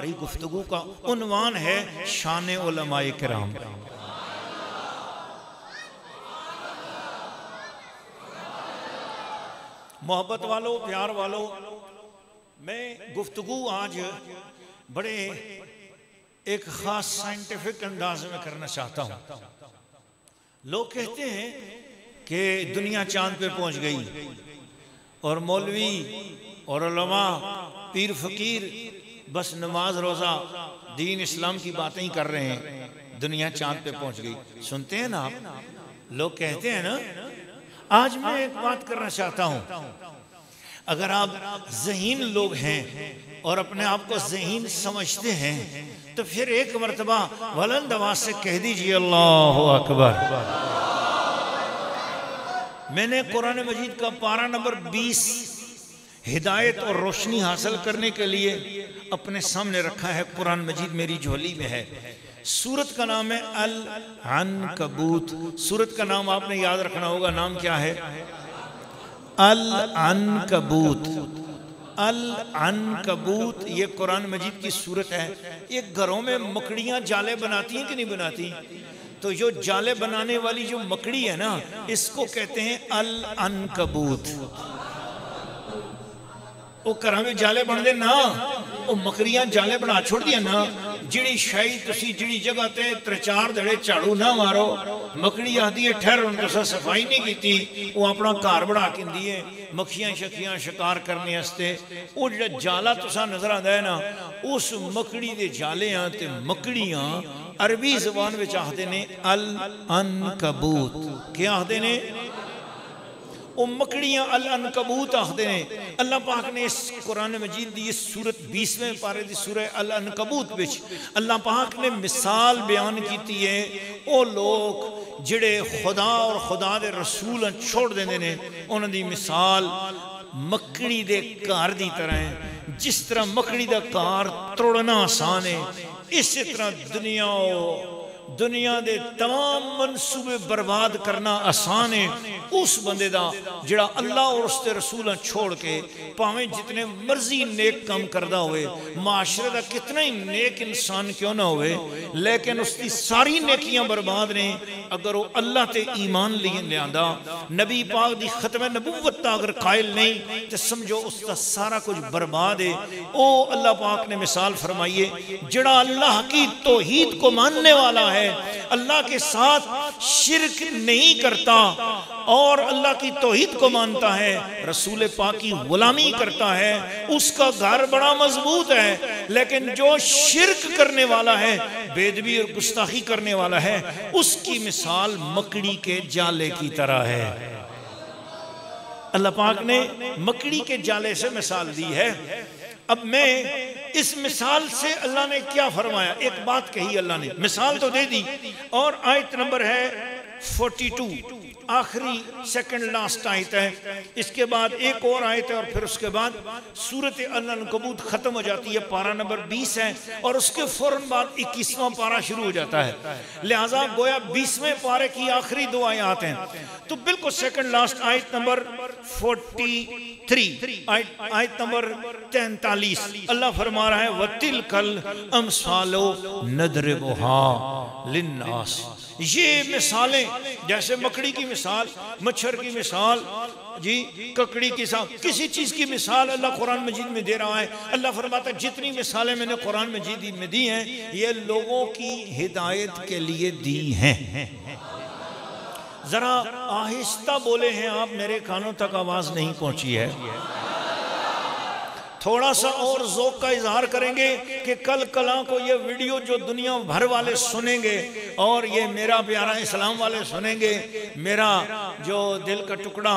हमारी गुफ्तगू का उन्वान है शान उलमाए किराम। मोहब्बत वालों, प्यार वालों, मैं गुफ्तगू आज बड़े एक ख़ास साइंटिफिक अंदाज में करना चाहता हूँ। लोग कहते हैं कि दुनिया चांद पे पहुँच गई और मौलवी और उलमा, पीर फ़कीर बस नमाज रोज़ा दीन इस्लाम की बातें ही कर रहे हैं, दुनिया चांद पे पहुँच गई। सुनते हैं ना आप, लोग कहते हैं ना। आज मैं एक बात करना चाहता हूँ, अगर आप ज़हीन लोग हैं और अपने आप को ज़हीन समझते हैं तो फिर एक मर्तबा बुलंद आवाज़ से कह दीजिए अल्लाहु अकबर। मैंने कुरान मजीद का पारा नंबर 20 हिदायत और रोशनी हासिल करने के लिए अपने सामने रखा है। कुरान मजीद मेरी झोली में है। सूरत का नाम है अल अनकबूत। सूरत का नाम आपने याद रखना होगा, नाम क्या है? अल अनकबूत। अल अनकबूत ये कुरान मजीद की सूरत है। ये घरों में मकड़ियाँ जाले बनाती हैं कि नहीं बनाती? तो जो जाले बनाने वाली जो मकड़ी है ना, इसको कहते हैं अल अनकबूत। वो घर में जाले बन दे ना, वो मकड़ियां जाले बना छोड़ दिया ना। जिड़ी शाही तुसी जिड़ी जगह ते 3-4 धड़े झाड़ू ना मारो, मकड़ी आती है ठहर, उनको सफाई नहीं की, वो अपना घर बना के दी है मक्खियां शक्खियां शिकार करने वास्ते। वो जो जाला तुसा नजर आता है ना, उस मकड़ी के जाले ते मकड़ियां अरबी जबान में आखते ने अल अनकबूत। क्या आखते ने? वो मकड़ियां अल अनकबूत आखते हैं। अल्लाह पाक ने इस कुरान मजीद दी इस सूरत 20वें पारे दी सूरह अल अनकबूत विच अल्लाह पाक ने मिसाल बयान की है। वो लोग जिहड़े खुदा और खुदा दे रसूल छोड़ देंदे ने, उन्हां दी मिसाल मकड़ी दे घर दी तरह है। जिस तरह मकड़ी दा घर तोड़ना आसान है, इसी तरह दुनिया दे तमाम मनसूबे बर्बाद करना आसान है उस बंदे दा जिहड़ा अल्लाह और उसके रसूल छोड़ के भावें जितने मर्जी नेक काम करदा होवे, माशरे दा कितना ही नेक इंसान क्यों ना होवे, लेकिन उसकी सारी नेकियां बर्बाद ने अगर वो अल्लाह ते ईमान लिए लियांदा, नबी पाक दी खत्म नबुव्वत दा अगर कायल नहीं तो समझो उसका सारा कुछ बर्बाद है। ओ अल्लाह पाक ने मिसाल फरमाई है, जिहड़ा अल्लाह की तौहीद को मानने वाला है, अल्लाह के साथ शिरक नहीं करता और अल्लाह की तौहीद को मानता है, रसूल पाक की गुलामी करता है, उसका घर बड़ा मजबूत है। लेकिन जो शिरक करने वाला है, बेदबी और गुस्ताखी करने वाला है, उसकी मिसाल मकड़ी के जाले की तरह है। अल्लाह पाक ने मकड़ी के जाले से मिसाल दी है। अब मैं इस मिसाल से अल्लाह ने क्या फरमाया, एक बात कही अल्लाह ने, मिसाल तो दे दी। और आयत नंबर है 42, आखिरी सेकंड लास्ट आयत है। इसके बाद एक और आयत है और फिर उसके बाद सूरत अल-अनकबूत खत्म हो जाती है। पारा नंबर 20 है और उसके फौरन बाद 21वां पारा शुरू हो जाता है। लिहाजा गोया 20वें पारे की आखिरी 2 आयत हैं। तो बिल्कुल सेकंड लास्ट आयत नंबर 43, आयत नंबर 43 अल्लाह फरमा रहा है वतिल कल अमसालो नदरिबुहा लिन्नास। ये मिसालें जैसे मकड़ी की मिसाल, मच्छर की मिसाल, जी ककड़ी की मिसाल, किसी चीज की मिसाल अल्लाह कुरान मजीद में दे रहा है। अल्लाह फरमाता है जितनी मिसालें मैंने कुरान मजीद में दी हैं, ये लोगों की हिदायत के लिए दी हैं। जरा आहिस्ता बोले हैं आप, मेरे कानों तक आवाज नहीं पहुंची है। थोड़ा सा और ज़ौक़ का इजहार करेंगे कि कल कला को ये वीडियो जो दुनिया भर वाले सुनेंगे और ये मेरा प्यारा इस्लाम वाले सुनेंगे, मेरा जो दिल का टुकड़ा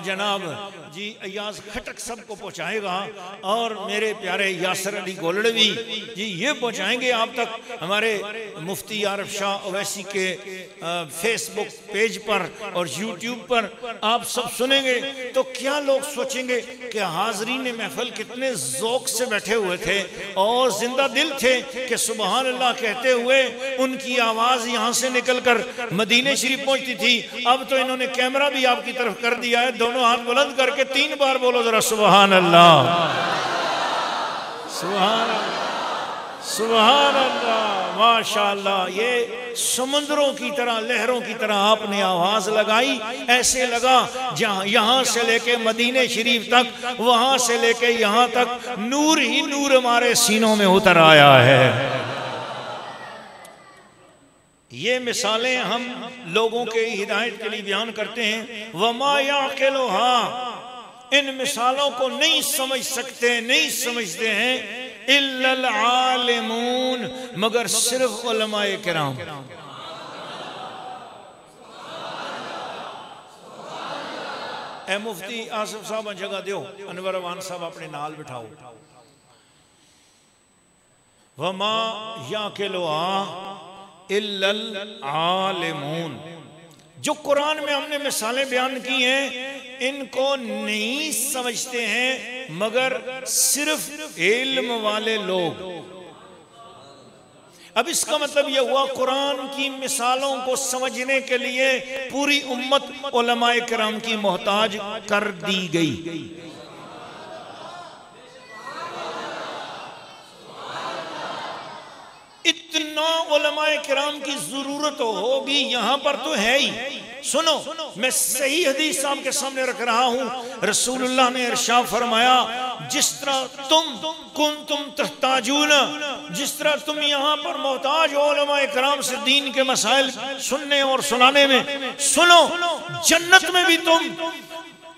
जनाब जी अयाज खटक सबको पहुँचाएगा और मेरे प्यारे यासर अली गोलड़वी जी ये पहुँचाएंगे आप तक। हमारे मुफ्ती आरिफ शाह ओवैसी के फेसबुक पेज पर और यूट्यूब पर आप सब सुनेंगे तो क्या लोग सोचेंगे कि हाज़रीन महफिल कितने ज़ौक़ से बैठे हुए थे और जिंदा दिल थे कि सुबहान अल्लाह कहते हुए उनकी आवाज़ यहाँ से निकलकर मदीने शरीफ पहुँचती थी। अब तो इन्होंने कैमरा भी आपकी तरफ कर दिया है, दोनों हाथ बुलंद करके 3 बार बोलो जरा सुबहान अल्लाह, सुबहान अल्लाह। सुभान अल्लाह, माशाअल्लाह। ये समुद्रों की तरह, लहरों की तरह आपने आवाज लगाई, ऐसे लगा जहां यहां से लेके मदीने शरीफ तक, वहां से लेके यहां तक नूर ही नूर हमारे सीनों में उतर आया है। ये मिसालें हम लोगों के हिदायत के लिए बयान करते हैं। वमा याक़िलुहा, इन मिसालों को नहीं समझ सकते, नहीं समझते हैं इल्लल आलिमून, मगर सिर्फ उलमाए किराम। ए मुफ्ती आसिफ साहब जगह दो, अनवर अवान साहब अपने नाल बिठाओ। वमा याक़िलुहा इल्लल आलिमून, जो कुरान में हमने मिसालें बयान की हैं इनको नहीं समझते हैं मगर सिर्फ इल्म वाले लोग। अब इसका मतलब यह हुआ कुरान की मिसालों को समझने के लिए पूरी उम्मत उलमाए किराम की मोहताज कर दी गई। इतना उलमाए किराम की जरूरत होगी यहां पर तो है ही। सुनो, मैं सही हदीस आपके सामने रख रहा हूं। रसूलुल्लाह ने इरशाद फरमाया, जिस तरह तुम तहताजून, जिस तरह तुम यहाँ पर मोहताज हो उलमाए किराम से दीन के मसाइल सुनने और सुनाने में, सुनो जन्नत में भी तुम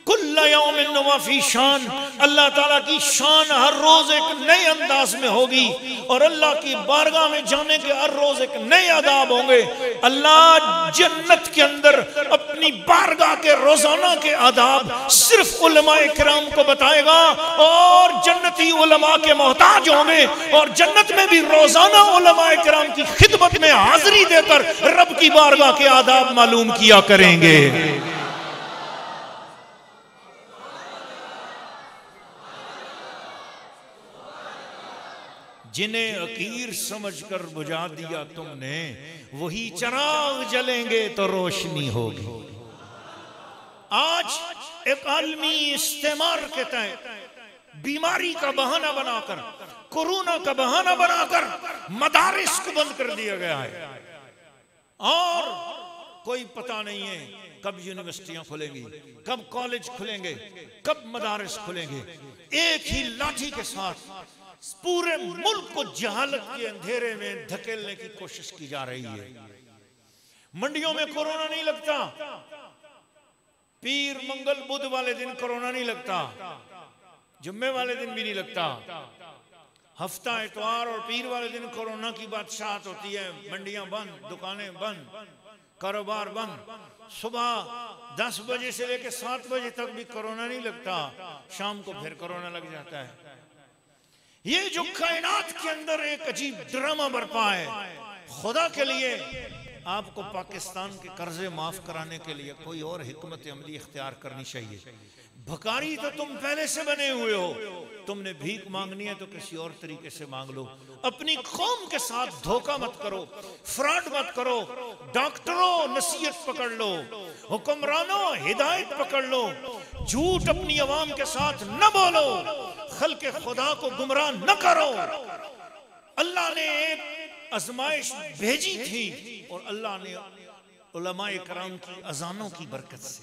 कुल्ला यौमिन हुवा फी शान, अल्लाह ताला की शान हर रोज एक नए अंदाज में होगी और अल्लाह की बारगाह में जाने के हर रोज एक नए आदाब होंगे। अल्लाह जन्नत के अंदर अपनी बारगाह के रोजाना के आदाब सिर्फ उलमाए किराम को बताएगा और जन्नती उलमा के मोहताज होंगे और जन्नत में भी रोजाना उलमाए किराम की खिदमत में हाजिरी देकर रब की बारगाह के आदाब मालूम किया करेंगे। जिन्हें अकीर समझकर बुझा दिया तुमने, वही चिराग जलेंगे तो रोशनी होगी। आज एक आलमी इस्तेमार के तहत बीमारी का बहाना बनाकर, कोरोना का बहाना बनाकर मदारिस को बंद कर दिया गया है और कोई पता नहीं है कब यूनिवर्सिटियां खुलेंगी, कब कॉलेज खुलेंगे, कब मदारिस खुलेंगे। एक ही लाठी के साथ पूरे मुल्क को जहालत के अंधेरे में धकेलने की कोशिश की जा रही है। मंडियों में कोरोना नहीं लगता, पीर मंगल बुध वाले दिन कोरोना नहीं लगता, जुम्मे वाले दिन भी नहीं लगता, हफ्ता इतवार और पीर वाले दिन कोरोना की बादशाहत होती है। मंडियां बंद, दुकानें बंद, कारोबार बंद। सुबह 10 बजे से लेकर 7 बजे तक भी कोरोना नहीं लगता, शाम को फिर कोरोना लग जाता है। ये जो कायनात के अंदर एक अजीब ड्रामा बरपा है, खुदा के लिए आपको पाकिस्तान के कर्जे माफ कराने के लिए कोई और हिकमत अमली इख्तियार करनी चाहिए। भकारी तो तुम पहले से बने हुए हो, तुमने भीख मांगनी है तो किसी और तरीके से मांग लो। अपनी कौम के साथ धोखा मत करो, फ्रॉड मत करो। डॉक्टरों नसीहत पकड़ लो, हुक्मरानों हिदायत पकड़ लो, झूठ अपनी आवाम के साथ न बोलो, खल्के खुदा को गुमराह न करो। अल्लाह ने एक आजमाइश भेजी थी और अल्लाह ने उलमाए कराम की अजानों की बरकत से,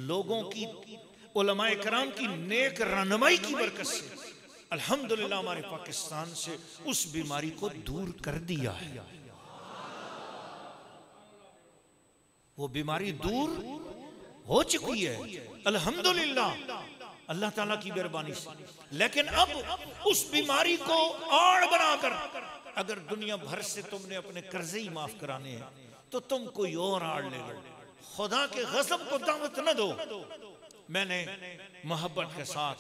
लोगों की उलमाए कराम की नेक रहनुमाई की बरकत से अल्हम्दुलिल्लाह हमारे पाकिस्तान से उस बीमारी को दूर कर दिया है। वो बीमारी दूर हो चुकी है अल्हम्दुलिल्लाह, अल्लाह ताला की मेहरबानी से। लेकिन अब उस बीमारी को आड़ बनाकर अगर दुनिया भर से तुमने अपने कर्जे ही माफ कराने हैं तो तुम कोई और आड़ ले लो। खुदा के गज़ब को दावत न दो। मैंने मोहब्बत के साथ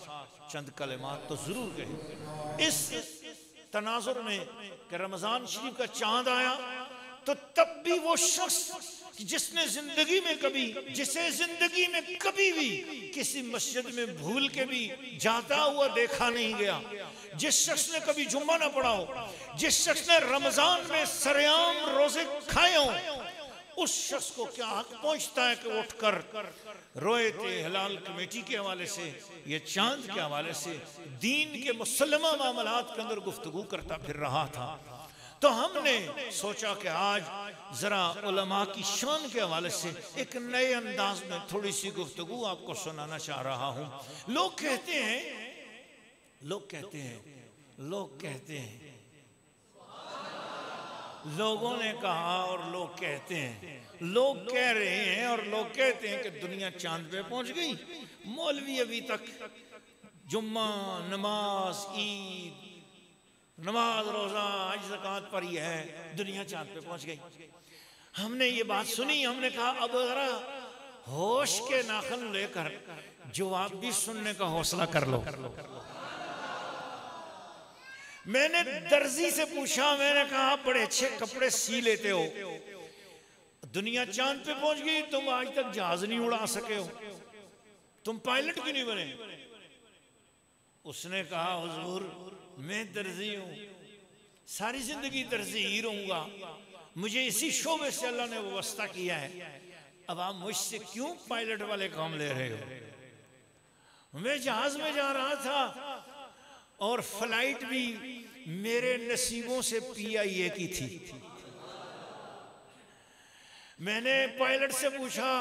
चंद कलिमात तो जरूर कहे। इस तनाजुर में कि रमजान शरीफ का चांद आया तो तब भी वो शख्स जिसने जिंदगी में कभी, जिसे जिंदगी में कभी भी किसी मस्जिद में भूल के भी जाता हुआ देखा नहीं गया, जिस शख्स ने कभी जुम्मा ना पढ़ा हो, जिस शख्स ने रमजान में सरेआम रोजे खाए हो, उस शख्स को क्या हक पहुंचता है कि उठकर रोए थे हिलाल कमेटी के हवाले से, ये चांद के हवाले से दीन के मुसल्लमा मामलात के अंदर गुफ्तगू करता फिर रहा था। तो हमने सोचा कि आज जरा उलमा की शान के हवाले से एक नए अंदाज में थोड़ी सी गुफ्तगू आपको सुनाना चाह रहा हूं। लोग कहते हैं लोगों ने कहा और लोग कहते हैं, लोग कह रहे हैं और लोग कहते हैं कि दुनिया चांद पे पहुंच गई। मौलवी अभी तक जुम्मा नमाज ईद नमाज रोजा हज ज़कात पर ही है, दुनिया चांद पे पहुंच गई। हमने ये बात सुनी, हमने कहा अब जरा होश के नाखन लेकर जवाब भी सुनने का हौसला कर लो। मैंने दर्जी से पूछा, मैंने कहा बड़े अच्छे कपड़े सी लेते हो, दुनिया चांद पे पहुंच गई, तुम आज तक जहाज नहीं उड़ा सके हो, तुम पायलट क्यों नहीं बने? उसने कहा हुजूर मैं दर्जी हूं, सारी जिंदगी दर्जी ही रहूंगा, मुझे इसी शोबे से अल्लाह ने व्यवस्था किया है, अब आप मुझसे क्यों पायलट वाले काम ले रहे हो? मैं जहाज में जा रहा था और फ्लाइट भी मेरे नसीबों से PIA की थी। मैंने पायलट से पूछा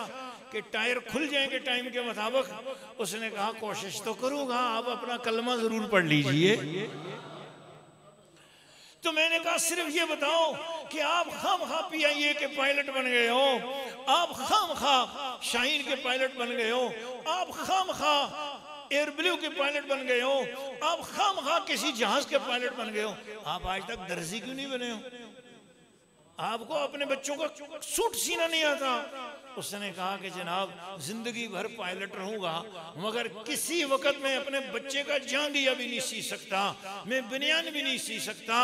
कि टायर खुल जाएंगे टाइम के मुताबिक? उसने कहा कोशिश तो करूंगा, आप अपना कलमा जरूर पढ़ लीजिए। तो मैंने कहा सिर्फ ये बताओ कि आप खामखा PIA के पायलट बन गए हो, आप खामखा शाहीन के पायलट बन गए हो, आप खामखा एयर ब्लू के पायलट बन गए हो, आप खामखा किसी जहाज के पायलट बन गए हो, आप आज तक दर्जी क्यों नहीं बने हो? आपको अपने बच्चों का सूट सीना नहीं आता? उसने कहा कि जनाब जिंदगी भर पायलट रहूंगा मगर किसी वक्त मैं अपने बच्चे का जांघिया भी नहीं सी सकता, मैं बनियान भी नहीं सी सकता,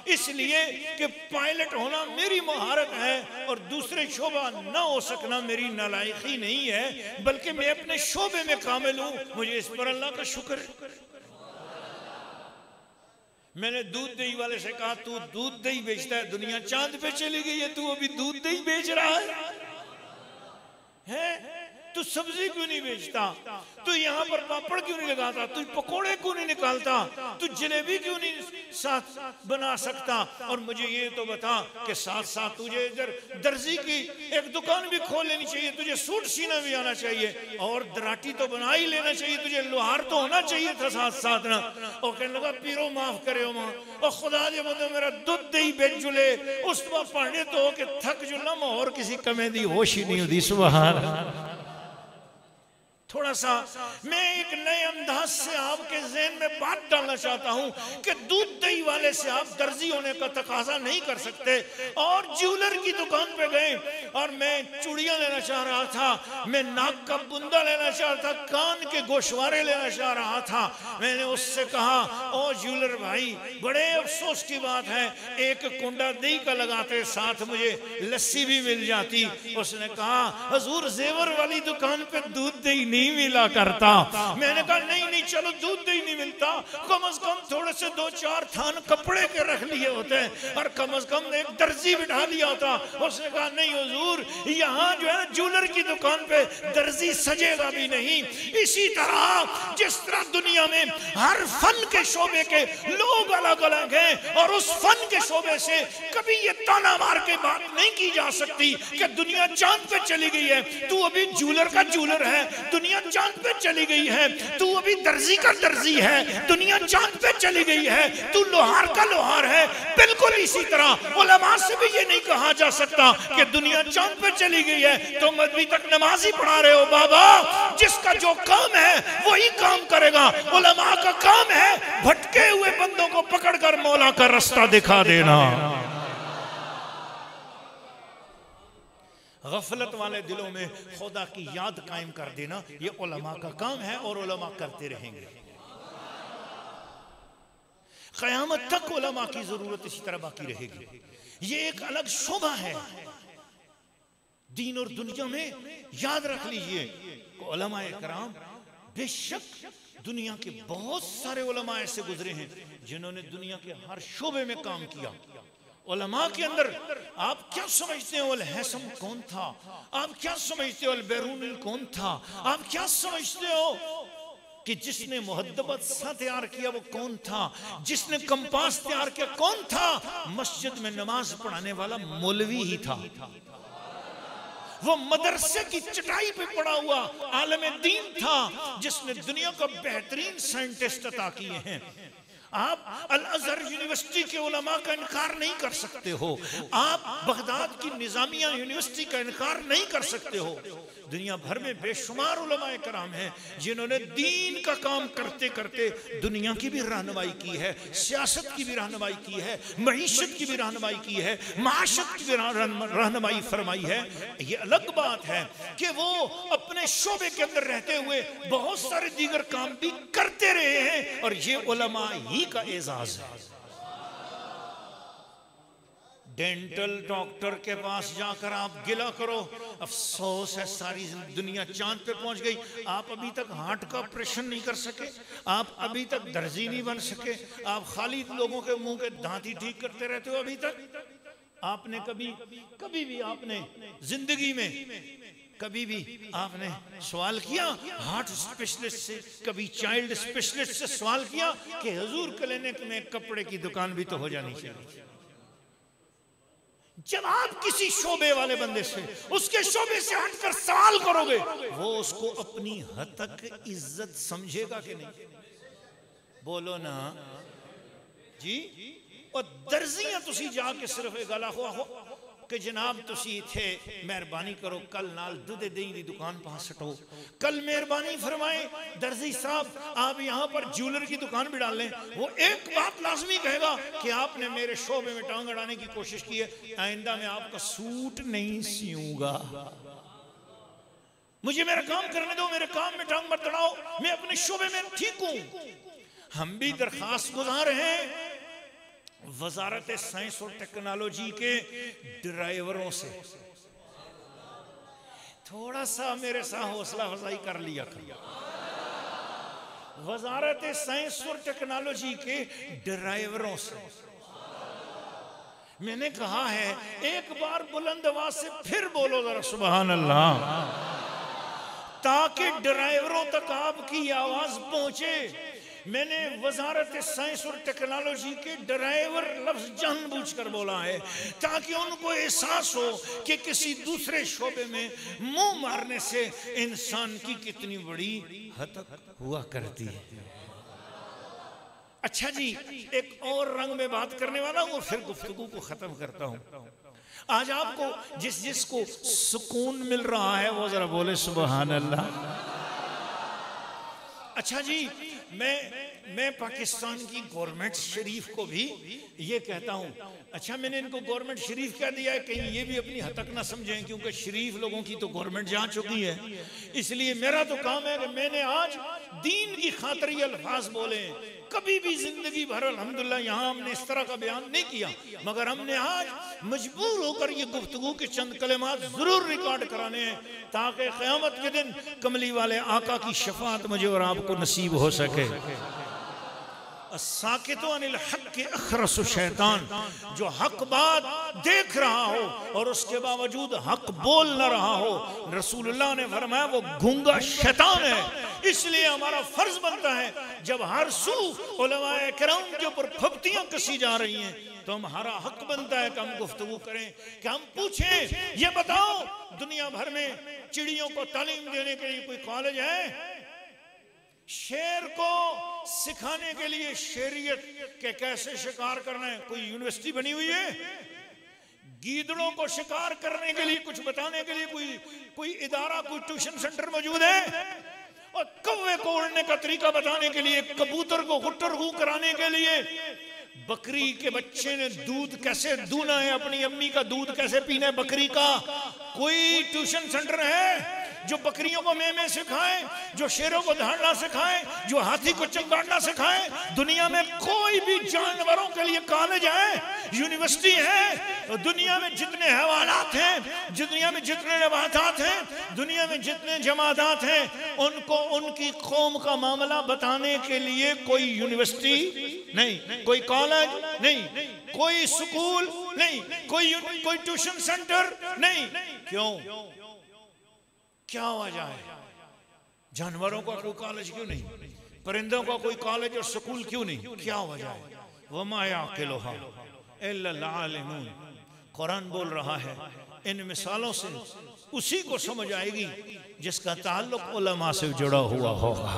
इसलिए कि पायलट होना मेरी महारत है और दूसरे शोबा ना हो सकना मेरी नालायकी नहीं है, बल्कि मैं अपने शोबे में कामिल हूं, मुझे इस पर अल्लाह का शुक्र है। मैंने दूध दही वाले से कहा तू दूध दही बेचता है, दुनिया चांद पे चली गई है, तू अभी दूध दही बेच रहा है? तू सब्जी क्यों नहीं बेचता? तू यहाँ पर पापड़ क्यों नहीं लगाता? तू पकोड़े क्यों नहीं निकालता? तू जलेबी क्यों नहीं साथ बना सकता? और मुझे ये तो बता कि साथ साथ तुझे इधर दर्जी की एक दुकान भी खोल लेनी चाहिए, तुझे सूट सीना भी आना चाहिए और दराटी तो बना ही लेना चाहिए, तुझे लोहार तो होना चाहिए था साथ साथ ना। और कहने लगा पीरो माफ करे हो माँ, और खुदा जे बंदे मेरा दूध दही बेच जुले उस पढ़ने तो के थक जुलना और किसी कमे दी होश ही नहीं होती। सुभान। थोड़ा सा मैं एक नए अंदाज से आपके ज़हन में बात डालना चाहता हूं कि दूध दही वाले से आप दर्जी होने का तकाजा नहीं कर सकते। और ज्वेलर की दुकान पे गए और मैं चूड़ियां लेना चाह रहा था, मैं नाक का बुंदा लेना चाह रहा था, कान के गोशवारे लेना चाह रहा था। मैंने उससे कहा ओ ज्वेलर भाई बड़े अफसोस की बात है, एक कुंडा दही का लगाते साथ मुझे लस्सी भी मिल जाती। उसने कहा हुजूर जेवर वाली दुकान पे दूध दही नहीं मिला करता। मैंने कहा नहीं चलो दूध दही नहीं मिलता, कम से कम थोड़े से 2-4 थान कपड़े के रख लिए होते और कम से कम एक दर्जी बिठा लिया होता। उसने कहा नहीं हुजूर यहाँ जो है ज्वेलर की दुकान पे दर्जी सजेगा भी नहीं। इसी तरह जिस तरह दुनिया में हर फन के शोबे के लोग अलग अलग हैं और उस फन के शोबे से कभी ये ताना मार के बात नहीं की जा सकती कि दुनिया चांद पे चली गई है, तू अभी ज्वेलर का ज्वेलर है, दुनिया चांद पे चली गई है, तू अभी दर्जी का दर्जी है, दुनिया चांद पे चली गई है, तू लोहार का लोहार है। बिल्कुल इसी तरह उलमा से भी ये नहीं कहा जा सकता कि दुनिया चांद पे चली गई है, तुम अभी तक नमाज ही पढ़ा रहे हो। बाबा जिसका जो काम है वही काम करेगा। उलमा का काम है भटके हुए बंदों को पकड़कर मौला का रास्ता दिखा देना। गफलत वाले दिलों में खुदा की याद कायम कर देना, ये उलमा का काम है और उलमा करते रहेंगे। क़यामत तक उलमा की जरूरत इसी तरह बाकी रहेगी। ये एक अलग शोभा है दीन और दुनिया में। याद रख लीजिए उलमा इकराम, बेशक दुनिया के बहुत सारे उलमा ऐसे गुजरे हैं जिन्होंने दुनिया के हर शोबे में काम किया उलमा के अंदर आप क्या समझते हो अल हैसम कौन था, आप क्या समझते हो अल बैरूनी कौन था, आप क्या समझते हो कि जिसने मुहद्दबत सा तैयार किया वो कौन था, जिसने कंपास तैयार किया कौन था? मस्जिद में नमाज पढ़ाने वाला मौलवी ही था। वो मदरसे की चटाई पे पड़ा हुआ आलम दीन था जिसने दुनिया का बेहतरीन साइंटिस्ट अता किए हैं। आप अल अज़हर यूनिवर्सिटी के उलमा का इनकार नहीं कर सकते हो, आप बगदाद की निजामिया यूनिवर्सिटी का इनकार नहीं कर सकते हो। दुनिया भर में बेशुमार उलमाए कराम हैं जिन्होंने दीन का काम करते करते दुनिया की भी रहनुमाई की है, सियासत की भी रहनुमाई की है, मईशत की भी रहनुमाई की है, माशत की भी रहनुमाई फरमाई है। ये अलग बात है कि वो अपने शोबे के अंदर रहते हुए बहुत सारे दीगर काम भी करते रहे हैं, और ये उलमा ही का एजाज है। डेंटल डॉक्टर के पास जाकर आप गिला करो, अफसोस है सारी दुनिया चांद पे पहुंच गई, आप अभी तक हार्ट का ऑपरेशन नहीं कर सके, आप अभी तक दर्जी नहीं बन सके, आप खाली लोगों के मुंह के दांत ही ठीक करते रहते हो। अभी तक आपने कभी भी आपने जिंदगी में कभी भी आपने सवाल किया हार्ट स्पेशलिस्ट से, कभी चाइल्ड स्पेशलिस्ट से सवाल किया कि हुजूर क्लिनिक में कपड़े की दुकान भी तो हो जानी चाहिए? जब आप किसी शोबे वाले बंदे से, उसके शोबे से हटकर सवाल करोगे, वो उसको अपनी हद तक इज्जत समझेगा कि नहीं? बोलो ना जी। और दर्जियां तुसी जाके सिर्फ गला हो कि जनाब तुसी इथे मेहरबानी करो कल नाल दूध दही की दुकान पा सटो, कल मेहरबानी फरमाए दर्जी साहब आप यहाँ पर ज्वेलर की दुकान भी डाल लें। वो एक बात लाजमी कहेगा कि आपने मेरे शोबे में टांग अड़ाने की कोशिश की है, आइंदा मैं आपका सूट नहीं सीऊंगा, मुझे मेरा काम करने दो, मेरे काम में टांग मत अड़ाओ, मैं अपने शोबे में ठीक हूं। हम भी दरखास्त गुजार हैं वजारत साइंस और टेक्नोलॉजी के ड्राइवरों से, थोड़ा सा मेरे साथ हौसला अफजाई कर लिया करो। वजारत साइंस और टेक्नोलॉजी के ड्राइवरों से मैंने कहा है, एक बार बुलंद आवाज से फिर बोलो जरा सुभान अल्लाह, ताकि ड्राइवरों तक आपकी आवाज पहुंचे। मैंने वजारत साइंस और टेक्नोलॉजी के ड्राइवर लफ्ज जानबूझकर बोला है ताकि उनको एहसास हो कि किसी दूसरे शोबे में मुंह मारने से इंसान की कितनी बड़ी हतक हुआ करती है। अच्छा जी, एक और रंग में बात करने वाला हूं, फिर गुफ्तगू को खत्म करता हूं। आज आपको जिसको सुकून मिल रहा है वो जरा बोले सुभान अल्लाह। अच्छा जी, मैं पाकिस्तान की गवर्नमेंट शरीफ को भी ये कहता हूँ, अच्छा मैंने इनको गवर्नमेंट शरीफ कह दिया है, कहीं ये भी अपनी हद तक ना समझें, क्योंकि शरीफ लोगों की तो गवर्नमेंट जा चुकी है। इसलिए मेरा तो काम है कि मैंने आज दीन की खातिर ये अल्फाज बोले। कभी भी जिंदगी भर अल्हम्दुलिल्लाह यहाँ हमने इस तरह का बयान नहीं किया, मगर हमने आज मजबूर होकर ये गुफ्तगू के चंद कलिमात जरूर रिकॉर्ड कराने हैं ताकि क़यामत के दिन कमली वाले आका की शफाअत मुझे और आपको नसीब हो सके। साकितो अनिल हक के अखरसु शैतान, जो हक बात देख रहा हो और उसके बावजूद हक बोल न रहा हो, रसूलुल्लाह ने फरमाया वो गूंगा शैतान है। इसलिए हमारा फर्ज बनता है जब हर सू उलमाए किराम के ऊपर फब्तियां कसी जा रही हैं तो हमारा हक बनता है कि हम गुफ्तगू करें, कि हम पूछें ये बताओ दुनिया भर में चिड़ियों को तालीम देने के लिए कोई कॉलेज है? शेर को सिखाने के लिए शेरियत के कैसे शिकार करना है कोई यूनिवर्सिटी बनी हुई है? गीदड़ों को शिकार करने के लिए कुछ बताने के लिए कोई इदारा, कोई ट्यूशन सेंटर मौजूद है? और कौवे को उड़ने का तरीका बताने के लिए, कबूतर को गुट्टर गू कराने के लिए, बकरी के बच्चे ने दूध कैसे दूना है, अपनी अम्मी का दूध कैसे पीना है बकरी का, कोई ट्यूशन सेंटर है जो बकरियों को में सिखाए, जो शेरों को दहाड़ना सिखाए, जो हाथी को चमगाड़ना सिखाए? दुनिया में कोई भी जानवरों के लिए कॉलेज है, यूनिवर्सिटी है? दुनिया में जितने हवालात हैं, दुनिया में जितने नबातात हैं, दुनिया में जितने जमादात हैं, उनको उनकी कौम का मामला बताने के लिए कोई यूनिवर्सिटी नहीं, कोई कॉलेज नहीं, कोई स्कूल नहीं, कोई ट्यूशन सेंटर नहीं। क्यों? क्या वजह है? जानवरों का कोई कॉलेज क्यों नहीं? परिंदों का कोई कॉलेज और स्कूल क्यों नहीं? क्या वजह है? वमा याक़िलुहा इल्लल आलिमून। कुरान बोल रहा है इन मिसालों से उसी को समझ आएगी जिसका ताल्लुक उलमा से जुड़ा हुआ होगा।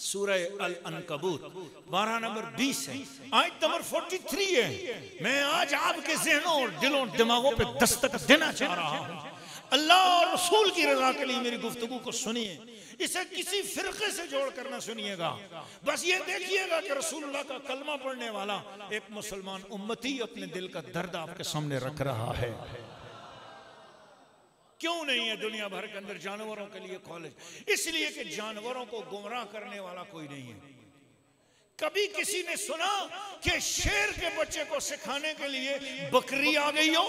सूरह अल-अनकबूत 12 नंबर 20 है, आयत नंबर 43 है। मैं आज आपके ज़हनों और दिलों दिमागों पे दस्तक देना चाह रहा हूँ। अल्लाह और रसूल की रजा के लिए मेरी गुफ्तगू को सुनिए, इसे किसी फिरके से जोड़ कर ना सुनिएगा। बस ये देखिएगा कि रसूलुल्लाह का कलमा पढ़ने वाला एक मुसलमान उम्मती अपने दिल का दर्द आपके सामने रख रहा है। क्यों नहीं है दुनिया भर के अंदर जानवरों के लिए कॉलेज? इसलिए कि जानवरों को गुमराह करने वाला कोई नहीं है। कभी किसी ने सुना कि शेर के बच्चे को सिखाने के लिए बकरी आ गई हो?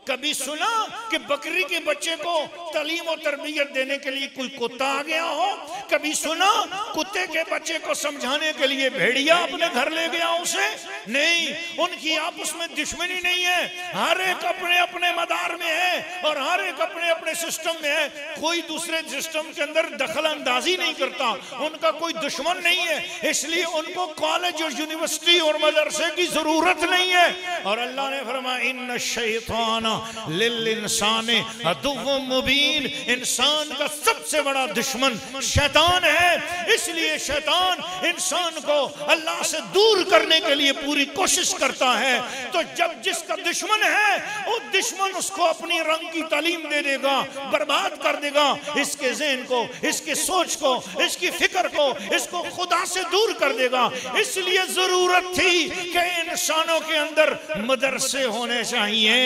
कभी सुना कि बकरी के बच्चे को तालीम और तरबियत देने के लिए कोई कुत्ता आ गया हो? कभी सुना कुत्ते के बच्चे को समझाने के लिए भेड़िया अपने घर ले गया उसे? नहीं, उनकी आपस में दुश्मनी नहीं है। हर एक अपने अपने मदार में है और हर एक अपने अपने सिस्टम में है। कोई दूसरे सिस्टम के अंदर दखल अंदाजी नहीं करता। उनका कोई दुश्मन नहीं है, इसलिए उनको कॉलेज और यूनिवर्सिटी और मदरसे की जरूरत नहीं है। और अल्लाह ने फरमाया इन्न शैतान लिल इंसाने अदुव्वुम मुबीन। इंसान का सबसे बड़ा दुश्मन शैतान है। इसलिए शैतान इंसान को अल्लाह से दूर करने के लिए पूरी कोशिश करता है। तो जब जिसका दुश्मन है वो दुश्मन उसको अपनी रंग की तालीम दे देगा, बर्बाद कर देगा इसके ज़हन को, इसके सोच को, इसकी फिक्र को, इसको खुदा से दूर कर देगा। इसलिए जरूरत थी कि इंसानों के अंदर मदरसे होने चाहिए,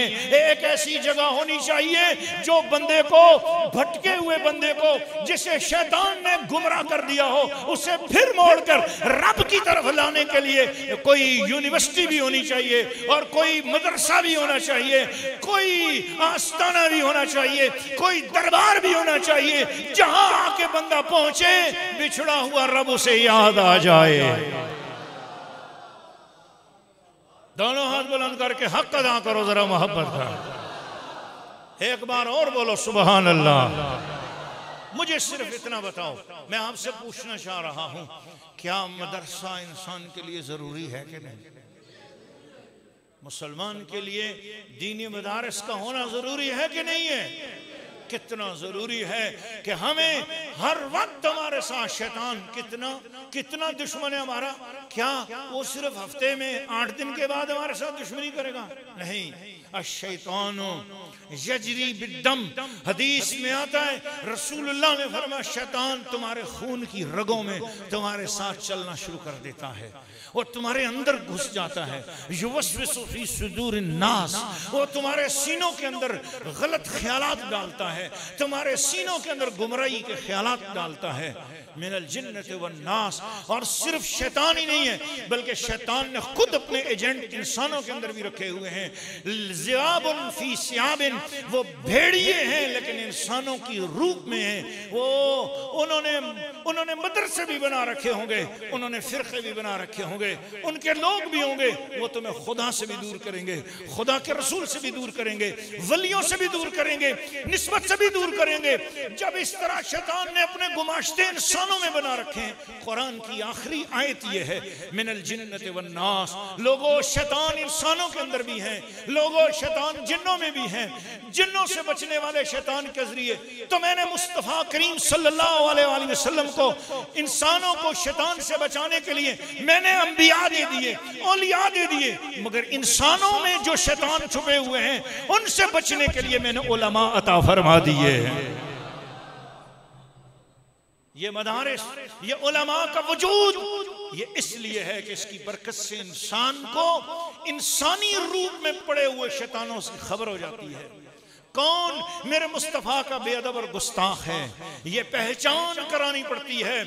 एक ऐसी जगह होनी चाहिए जो बंदे को, भटके हुए बंदे को जिसे शैतान ने गुमराह कर दिया हो, उसे फिर मोड़कर रब की तरफ लाने के लिए कोई यूनिवर्सिटी भी होनी चाहिए और कोई मदरसा भी होना चाहिए, कोई आस्थाना भी होना चाहिए, कोई दरबार भी होना चाहिए, जहां आके बंदा पहुंचे बिछड़ा हुआ रब उसे याद आ जाए। दोनों हाथ बुलंद करके हक अदा करो जरा मोहब्बत का। एक बार और बोलो सुबहान अल्लाह। मुझे सिर्फ इतना बताओ, मैं आपसे पूछना चाह रहा हूं, क्या मदरसा इंसान के लिए जरूरी है कि नहीं? मुसलमान के लिए दीनी मदारस का होना जरूरी है कि नहीं है? कितना जरूरी है कि हमें हर वक्त हमारे साथ शैतान कितना दुश्मन है हमारा। क्या वो सिर्फ हफ्ते में 8 दिन के बाद हमारे साथ दुश्मनी करेगा? नहीं, अश-शैतानु यजरी बिद्दम। हदीस में आता है रसूलुल्लाह ने फरमाया शैतान तुम्हारे खून की रगों में तुम्हारे साथ चलना शुरू कर देता है और तुम्हारे अंदर घुस जाता है। युवस्विसु फी सुदूरिन नास, वो तुम्हारे सीनों के अंदर गलत ख्यालात डालता है, तुम्हारे सीनों के अंदर गुमराही के ख्यालात डालता है। मिनल जिन्नति वन नास। और सिर्फ शैतान ही नहीं है बल्कि शैतान ने खुद अपने एजेंट इंसानों के अंदर भी रखे हुए हैं। ज़ियाबुन फी सियाबिन, वो भेड़िए हैं लेकिन इंसानों की रूप में हैं। वो उन्होंने मदरसे भी बना रखे होंगे, उन्होंने फिरके भी बना रखे होंगे, उनके लोग भी होंगे। वो तुम्हें खुदा से भी दूर करेंगे, खुदा के रसूल से भी दूर करेंगे, वलियों से भी दूर करेंगे, निस्बत से भी दूर करेंगे। जब इस तरह शैतान ने अपने गुमाश्ते इंसानों में बना रखे हैं, कुरान की आखिरी आयत ये है मिनल जिन्नति वन नास। लोगों शैतान इंसानों के अंदर भी हैं, लोगों शैतान जिन्नों में भी हैं। जिन्नों से बचने वाले शैतान के जरिए तो मैंने मुस्तफा करीम सल्लल्लाहु अलैहि वसल्लम को इंसानों को शैतान से बचाने के लिए मैंने अंबिया दे दिए, औलिया दे दिए, मगर इंसानों में जो शैतान छुपे हुए हैं उनसे बचने के लिए मैंने उलमा अता फरमा दिए हैं। ये मदारिस, ये उलमा का वजूद ये इसलिए है कि इसकी बरकत से इंसान को इंसानी रूप में पड़े हुए शैतानों से खबर हो जाती है। कौन मेरे मुस्तफ़ा का बेअदब और गुस्ताख है, ये पहचान करानी पड़ती है।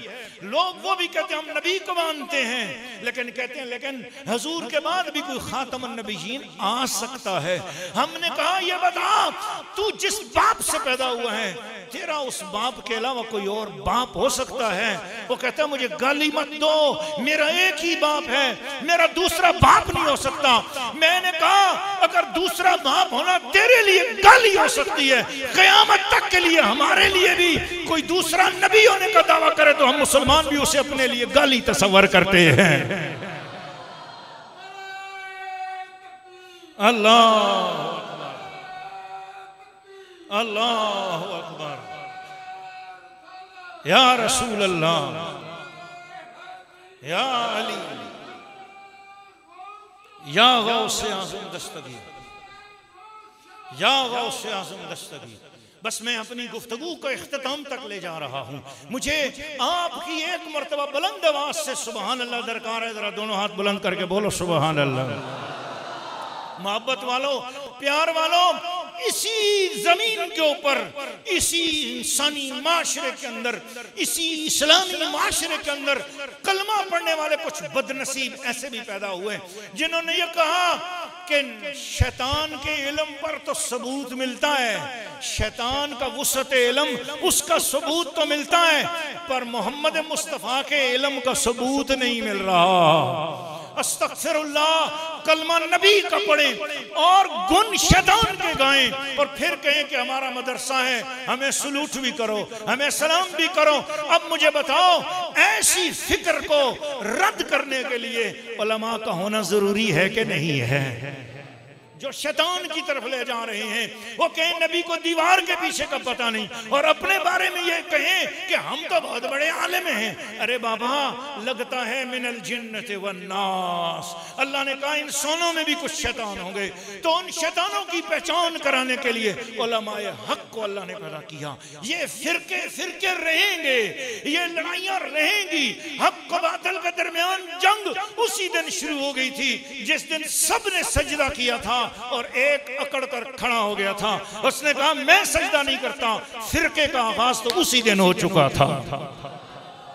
लोग वो भी कहते हैं हम नबी को मानते हैं, लेकिन कहते हैं लेकिन हुजूर के बाद भी कोई खातमुन नबिय्यीन आ सकता है। हमने कहा ये बता, तू जिस बाप से पैदा हुआ है, तेरा उस बाप के अलावा कोई और बाप हो सकता है? वो कहता है मुझे गाली मत दो, मेरा एक ही बाप है, मेरा दूसरा बाप नहीं हो सकता। मैंने कहा अगर दूसरा बाप होना तेरे लिए गाली हो सकती है, क़यामत तक के लिए हमारे लिए भी कोई दूसरा नबी होने का दावा करे तो हम मुसलमान भी उसे अपने लिए गाली तस्वर करते हैं। अल्लाह अल्लाह अकबर, या रसूल अल्लाह, या अली, या गौसे आज़म दस्तगीर, या गौसे आज़म दस्तगीर। बस मैं अपनी गुफ्तगू को इख्तिताम तक ले जा रहा हूँ। मुझे आपकी एक मरतबा बुलंद आवाज से सुबहान अल्लाह दरकार है। जरा दोनों हाथ बुलंद करके बोलो सुबहान अल्लाह। मोहब्बत वालों, प्यार वालों, इसी जमीन के ऊपर, इसी इंसानी माशरे के अंदर, इसी इस्लामी माशरे के अंदर कलमा पढ़ने वाले कुछ बदनसीब ऐसे भी पैदा हुए जिन्होंने ये कहा कि शैतान के इल्म पर तो सबूत मिलता है, शैतान का वुसअत इल्म उसका सबूत तो मिलता है, पर मोहम्मद मुस्तफ़ा के इल्म का सबूत नहीं मिल रहा। अस्तगफिरुल्लाह, कलमा नबी का पढ़ें और गुन शैतान के गाएं और फिर कहें कि हमारा मदरसा है, हमें सलूट भी करो, हमें सलाम भी करो। अब मुझे बताओ, ऐसी फिक्र को रद्द करने के लिए उलमा का होना जरूरी है कि नहीं है? जो शैतान की तरफ ले जा रहे हैं वो कहें नबी को दीवार के पीछे का पता नहीं, और अपने बारे में ये कहें कि हम तो बहुत बड़े आलिम हैं। अरे बाबा, लगता है मिनल जिन्नति वन्नास। अल्लाह ने कहा इंसानों में भी कुछ शैतान होंगे, तो उन शैतानों की पहचान कराने के लिए उलमाए हक को अल्लाह ने पैदा किया। ये फिरके फिरके रहेंगे, ये लड़ाइयाँ रहेंगी, हक को बातिल के दरमियान जंग उसी दिन शुरू हो गई थी जिस दिन सब ने सजदा किया था और एक अकड़ कर खड़ा हो गया था। उसने कहा मैं सजदा नहीं करता। फिरके का आगाज तो उसी दिन हो चुका था।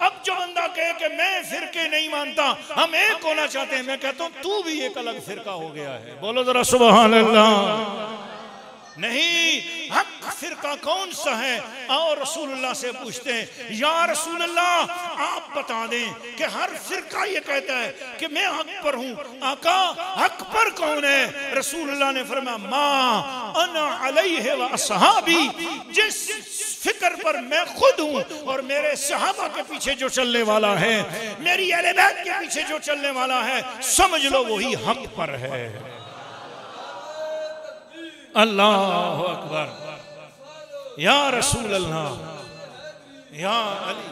अब जो बंदा कहे कि मैं फिरके नहीं मानता, हम एक होना चाहते हैं, मैं कहता हूं तू भी एक अलग फिरका हो गया है। बोलो जरा सुभान अल्लाह। नहीं, हक फिरका कौन सा है? और रसूलुल्लाह से पूछते हैं, या रसूलुल्लाह आप बता दें कि हर फिरका ये कहता है कि मैं हक पर हूं, आका हक पर कौन है? रसूलुल्लाह ने फरमाया, मा अना अलैहि व असहाबी, जिस फिक्र पर मैं खुद हूं और मेरे सहाबा के पीछे जो चलने वाला है, मेरी अहले बैत के पीछे जो चलने वाला है, समझ लो वही हक पर है। अल्लाह अकबर, या रसूल अल्लाह, या अली।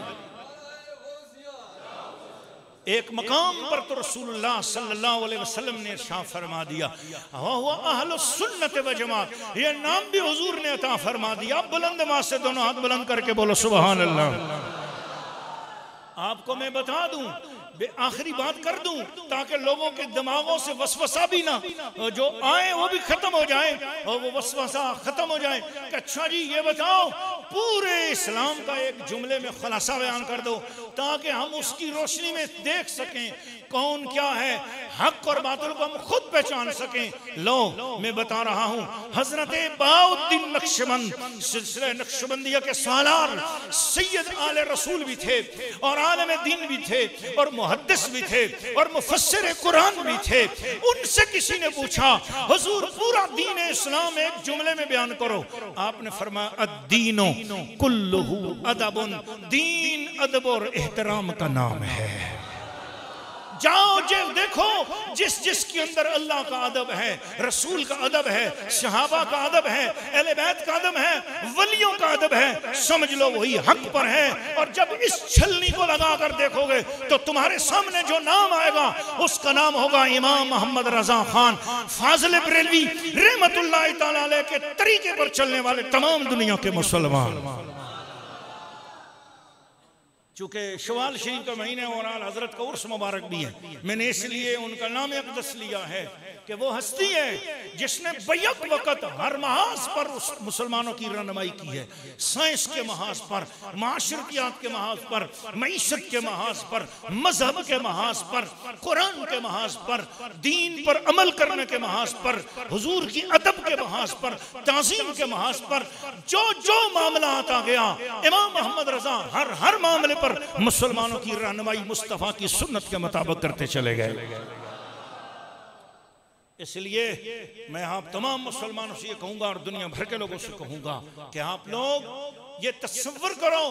एक मकाम पर तो रसूलुल्लाह सल्लल्लाहु अलैहि वसल्लम ने इरशाद फरमा दिया, हुआ अहलुस सुन्नत व जमात, ये नाम भी हुजूर ने अता फरमा दिया। बुलंद आवाज से दोनों हाथ बुलंद करके बोलो सुभान अल्लाह। आपको मैं बता दूं, आखिरी बात कर दूं ताकि लोगों के दिमागों से वसवसा भी ना जो आए वो भी खत्म हो जाए और वो वसवसा खत्म हो जाए। अच्छा जी ये बताओ, पूरे इस्लाम का एक जुमले में खुलासा बयान कर दो ताकि हम उसकी रोशनी में देख सकें कौन क्या है, हक और बातिल को हम खुद पहचान सकें। लो मैं बता रहा हूँ, हजरत बहाउद्दीन नक्शबंद सिलसिला नक्शबंदिया के सालार सैयद आले रसूल भी थे और आलम दीन भी थे और मुहद्दिस भी थे और मुफस्सिर कुरान भी थे। उनसे किसी ने पूछा, हुजूर पूरा दीन इस्लाम एक जुमले में बयान करो। आपने फरमाया, अद्दीनो कुल्लुहु अदबुन, दीन अदब और एहतराम का नाम है। जाओ जे देखो जिस जिसके अंदर अल्लाह का अदब है, रसूल का अदब है, सहाबा का अदब है, अहले बैत का अदब है, वलियों का अदब है, समझ लो वही हक पर है। और जब इस छलनी को लगा कर देखोगे तो तुम्हारे सामने जो नाम आएगा उसका नाम होगा इमाम मोहम्मद रजा खान फाजिल बरेलवी रहमतुल्लाह तआला अलैह के तरीके पर चलने वाले तमाम दुनिया के मुसलमान। चूँकि शवाल शरीफ का महीने और हजरत का उर्स मुबारक भी है, मैंने इसलिए उनका नाम अक़दस लिया है। कि वो हस्ती है जिसने बैक वक्त हर महाज पर उस मुसलमानों की रहनुमाई की है, साइंस के महाज पर, माशरतियात के महाज पर, मईशत के महाज पर, मजहब के महाज पर, कुरान के महाज पर, दीन पर अमल करने के महाज पर, हुजूर की अदब के महाज पर, ताज़ीम के महाज पर, जो जो मामला आता गया इमाम मोहम्मद रजा हर मामले पर मुसलमानों की रहनुमाई मुस्तफा की सुन्नत के मुताबिक करते चले गए। इसलिए मैं आप तमाम मुसलमानों से ये कहूंगा और दुनिया भर के लोगों से कहूंगा कि आप लोग ये तस्वर करो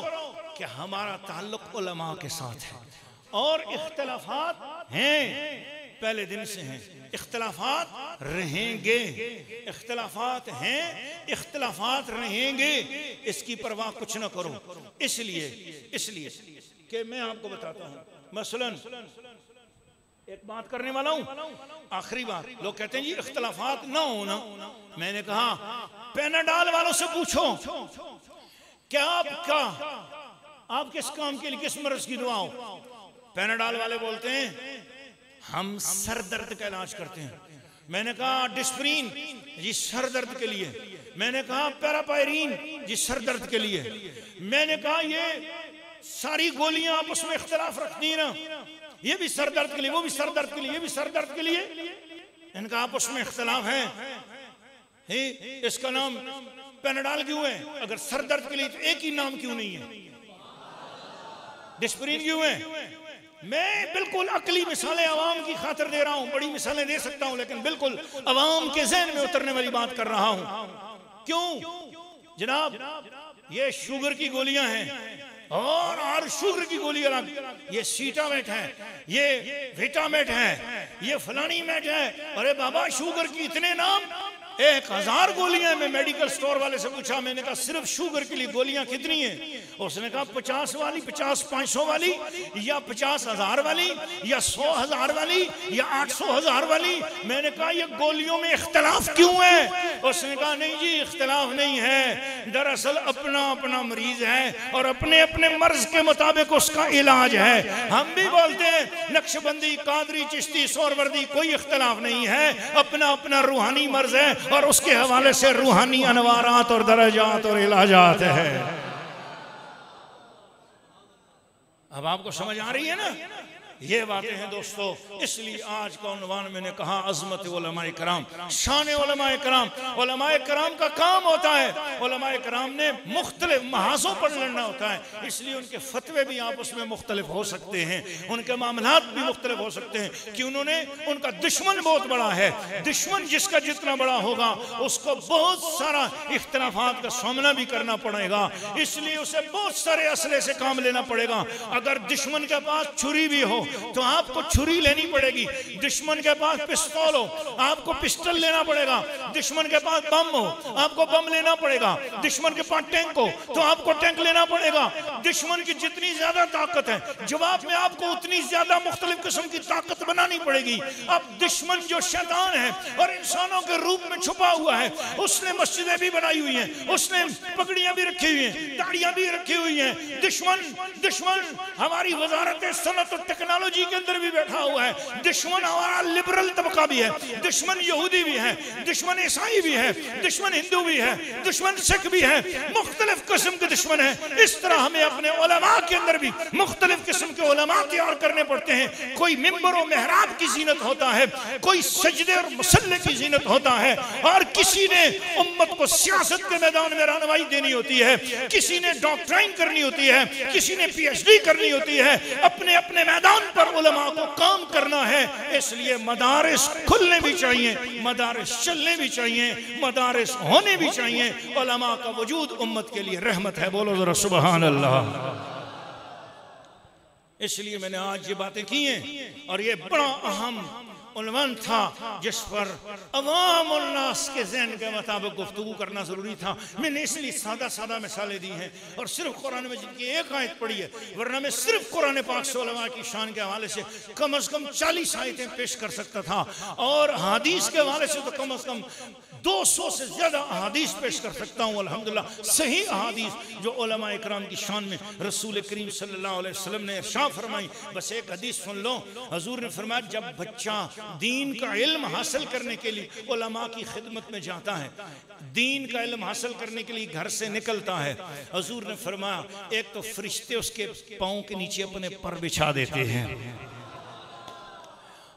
कि हमारा ताल्लुक उलमा के साथ है और इख्तिलाफात हैं, पहले दिन से हैं, इख्तिलाफात रहेंगे, इख्तिलाफात हैं, इख्तिलाफात रहेंगे, इसकी परवाह कुछ ना करो। इसलिए कि मैं आपको बताता हूं, मसलन एक बात करने वाला हूं, आखिरी बात। लोग कहते हैं जी इख्तिलाफात ना होना, मैंने कहा पैनाडाल वालों से पूछो क्या आप किस काम के लिए, किस मर्ज की दुआ हो? पैनाडाल वाले बोलते हैं हम सर दर्द का इलाज करते हैं। मैंने कहा डिस्प्रिन जी सर दर्द के लिए, मैंने कहा पैरापायरीन जी सर दर्द के लिए, मैंने कहा ये सारी गोलियां आप उसमें इख्तिलाफ रखती है ना, ये भी सर दर्द के लिए, वो भी सर दर्द के लिए, ये भी सर दर्द के लिए, इनका आपस में इख्तिलाफ है, इसका नाम पैनाडाल क्यों है? अगर सर दर्द के लिए तो एक ही नाम क्यों नहीं है? डिस्प्रिन क्यों है? मैं बिल्कुल अकली मिसालें अवाम की खातिर दे रहा हूं, बड़ी मिसालें दे सकता हूं लेकिन बिल्कुल अवाम के ज़हन में उतरने वाली बात कर रहा हूं। क्यों जनाब? ये शुगर की गोलियां हैं और शुगर की गोली अलग, ये सीटामेट है, ये विटामेट है, ये फलानी मेट है। अरे बाबा शुगर की इतने नाम, 1000 गोलियां। मैं मेडिकल स्टोर वाले से पूछा, मैंने कहा सिर्फ शुगर के लिए गोलियां कितनी हैं? उसने कहा 50 वाली, 50 500 वाली, या 50,000 वाली, या 100,000 वाली, या 800,000 वाली। मैंने कहा ये गोलियों में इख्तिलाफ क्यों है? उसने कहा नहीं जी इख्तिलाफ नहीं है, दरअसल अपना अपना मरीज है और अपने अपने मर्ज के मुताबिक उसका इलाज है। हम भी बोलते हैं नक्शबंदी, कादरी, चिश्ती, सोहरवर्दी, कोई इख्तिलाफ नहीं है, अपना अपना रूहानी मर्ज है और उसके हवाले से रूहानी अनवारात और दर्जात और इलाजात है। अब आपको समझ आ रही है ना ये बातें हैं दोस्तों। इसलिए आज का उन्वान मैंने कहा अज़मत उलमाए कराम, शान उलमाए कराम। उलमाए कराम का काम होता है, उलमाए कराम ने मुख्तलिफ महाजों पर लड़ना होता है, इसलिए उनके फतवे भी आपस में मुख्तलिफ हो सकते हैं, उनके मामलात भी मुख्तलिफ हो सकते हैं कि उनका दुश्मन बहुत बड़ा है। दुश्मन जिसका जितना बड़ा होगा उसको बहुत सारा इख्तिलाफात का सामना भी करना पड़ेगा, इसलिए उसे बहुत सारे असले से काम लेना पड़ेगा। अगर दुश्मन के पास छुरी भी हो तो आपको छुरी लेनी पड़ेगी, दुश्मन के पास पिस्तौल हो आपको पिस्टल लेना पड़ेगा, दुश्मन के पास बम हो आपको बम लेना पड़ेगा, दुश्मन के पास टैंक हो तो आपको टैंक लेना पड़ेगा। दुश्मन की जितनी ज्यादा ताकत है जवाब में आपको उतनी ज्यादा मुख्तलिफ किस्म की ताकत बनानी पड़ेगी। अब दुश्मन जो शैतान है और इंसानों के रूप में छुपा हुआ है, उसने मस्जिदें भी बनाई हुई हैं, उसने पगड़ियां भी रखी हुई हैं, दाढ़ियां भी रखी हुई हैं। दुश्मन हमारी वजारत सनत और टेक्नोलॉजी के अंदर भी बैठा हुआ है। दुश्मन हमारा लिबरल तबका भी है, दुश्मन यहूदी भी है, दुश्मन ईसाई भी है, दुश्मन हिंदू भी है, दुश्मन सिख भी है, मुख्तलिफ किस्म के दुश्मन है। इस तरह हमें अपने उलमा के अंदर भी मुख्तलिफ किस्म के उलमा तैयार करने पड़ते हैं। कोई मिंबर और मेहराब की जीनत होता है, कोई सजदे और मुसल्ले की जीनत होता है, और किसी ने उम्मत को सियासत के मैदान में रहनुमाई देनी होती है, किसी ने डॉक्ट्राइन करनी होती है, किसी ने PhD करनी होती है। अपने अपने मैदान पर उलमा को काम करना है, इसलिए मदारिस खुलने भी चाहिए, मदारिस चलने भी चाहिए, मदारिस होने भी चाहिए। उलमा का वजूद उम्मत के लिए रहमत है, बोलो जरा सुभान अल्लाह। इसलिए मैंने आज ये बातें की हैं और ये बड़ा अहम उन्वान था जिस पर अवाम और नास के ज़हन के मुताबिक गुफ्तगू करना ज़रूरी था। मैंने इसलिए सादा मिसालें दी हैं और सिर्फ कुरान में जिनकी एक आयत पढ़ी है, वरना मैं सिर्फ कुरान पाक से उलमा की शान के हवाले से कम अज़ कम 40 आयतें पेश कर सकता था और हदीस के हवाले से तो कम अज़ कम 200 से ज़्यादा अहादीस पेश कर सकता हूँ। अल्हम्दुलिल्लाह सही अहादीस जो उलमा इकराम की शान में रसूल करीम सल्लल्लाहु अलैहि वसल्लम ने इरशाद फरमाई। बस एक हदीस सुन लो, हजूर ने फरमाया जब बच्चा दीन का इल्म हासिल करने के लिए उलमा की खिदमत में जाता है, दीन का इल्म हासिल करने के लिए घर से निकलता है, हुजूर ने फरमाया एक तो फरिश्ते उसके पाँव के नीचे अपने पर बिछा देते हैं,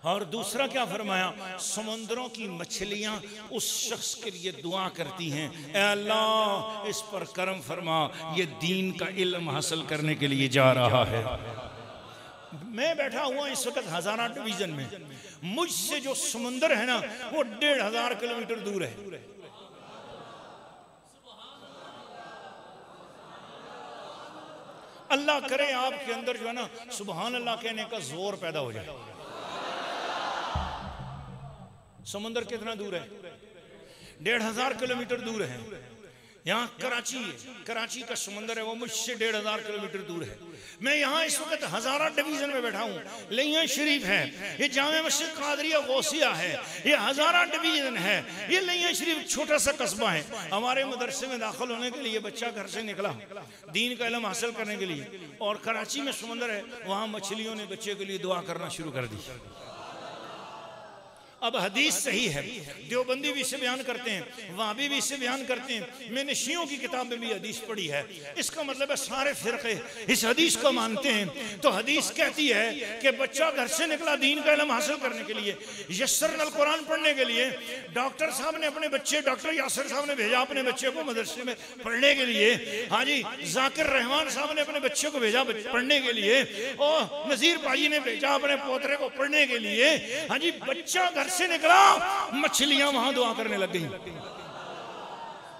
और दूसरा क्या फरमाया, समुद्रों की मछलियां उस शख्स के लिए दुआ करती हैं, ऐ अल्लाह इस पर करम फरमा, ये दीन का इल्म हासिल करने के लिए जा रहा है। मैं बैठा हुआ इस वक्त हजारा डिवीजन में, मुझसे जो समुंदर है ना वो 1500 किलोमीटर दूर है। अल्लाह करे आपके अंदर जो है ना सुभान अल्लाह कहने का जोर पैदा हो जाए। समुंदर कितना दूर है? 1500 किलोमीटर दूर है। यहाँ कराची है, कराची का समुंदर है वो मुझसे 1500 किलोमीटर दूर है। मैं यहाँ इस वक्त हजारा डिवीजन में बैठा हूँ, लिया शरीफ है, ये जामे मस्जिद कादरिया गौसिया है, ये हजारा डिवीजन है, ये लिया शरीफ छोटा सा कस्बा है। हमारे मदरसे में दाखिल होने के लिए बच्चा घर से निकला दीन का इल्म हासिल करने के लिए, और कराची में समुंदर है, वहाँ मछलियों ने बच्चे के लिए दुआ करना शुरू कर दी। अब हदीस सही है, देवबंदी भी इसे बयान करते हैं, वहाबी भी इसे बयान करते हैं, मैंने शियों की किताब में भी हदीस पढ़ी है। इसका मतलब है सारे फिरके इस हदीस को मानते हैं। तो हदीस कहती है कि बच्चा घर से निकला दीन का इल्म हासिल करने के लिए, यस्सर अल कुरान पढ़ने के लिए, डॉक्टर साहब ने अपने बच्चे, डॉक्टर यासिर साहब ने भेजा अपने बच्चे को मदरसे में पढ़ने के लिए, हाँ जी जाकिर रहमान साहब ने अपने बच्चे को भेजा पढ़ने के लिए, और नजीर भाई ने भेजा अपने पोतरे को पढ़ने के लिए। हाँ जी बच्चा घर से निकला, मछलियां वहां दुआ करने लग गई।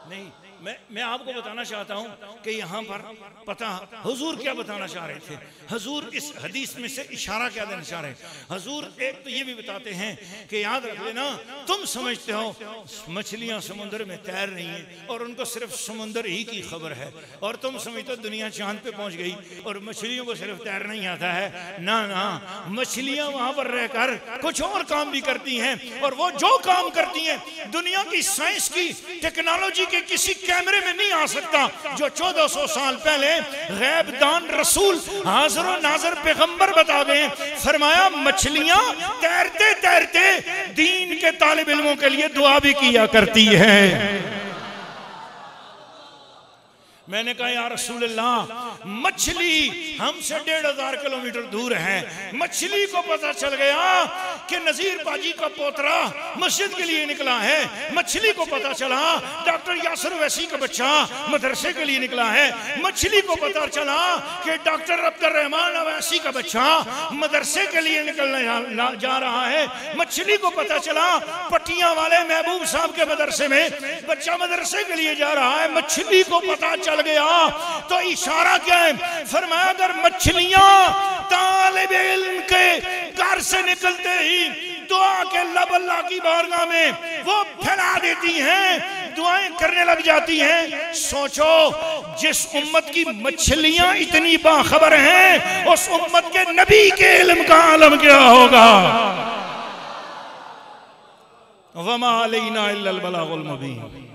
नहीं, मैं आपको बताना चाहता हूं कि यहां पर पता हुजूर क्या बताना चाह रहे थे। हुजूर इस हदीस में से इशारा क्या देना चाह रहे हैं? हुजूर एक तो ये भी बताते हैं कि याद रख लेना, तुम समझते हो मछलियां समुद्र में तैर रही हैं और उनको सिर्फ समुद्र ही की खबर है, और तुम समझते हो दुनिया चांद पे पहुंच गई और मछलियों को सिर्फ तैर नहीं आता है। ना ना, मछलियां वहां पर रहकर कुछ और काम भी करती हैं, और वो जो काम करती हैं दुनिया की साइंस की टेक्नोलॉजी के किसी कैमरे में नहीं आ सकता। जो 1400 साल पहले गैबदान रसूल हाजिर और नाज़िर पैगंबर बता गए, फरमाया मछलियां तैरते तैरते दीन के तालिब इल्मों के लिए दुआ भी किया करती है। मैंने कहा या रसूल अल्लाह, मछली हमसे 1500 किलोमीटर दूर है, मछली को पता चल गया कि नजीर बाजी का पोतरा मस्जिद के लिए निकला है, मछली को पता चला डॉक्टर यासिर वैसी का बच्चा मदरसे के लिए निकला है, मछली को पता चला कि डॉक्टर अब्दुल रहमान वैसी का बच्चा मदरसे के लिए निकलने जा रहा है, मछली को पता चला पटियां वाले महबूब साहब के मदरसे में बच्चा मदरसे के लिए जा रहा है। मछली को पता चल गया तो इशारा क्या है? फरमाया अगर मछलियां तालिब इल्म के घर से निकलते ही दुआ के लब अल्लाह की बारगाह में वो फैला देती हैं, दुआएं करने लग जाती हैं। सोचो जिस उम्मत की मछलियां इतनी बाखबर हैं, उस उम्मत के नबी के इल्म का आलम क्या होगा? वमा अलैना इल्लल बलागुल मुबीन।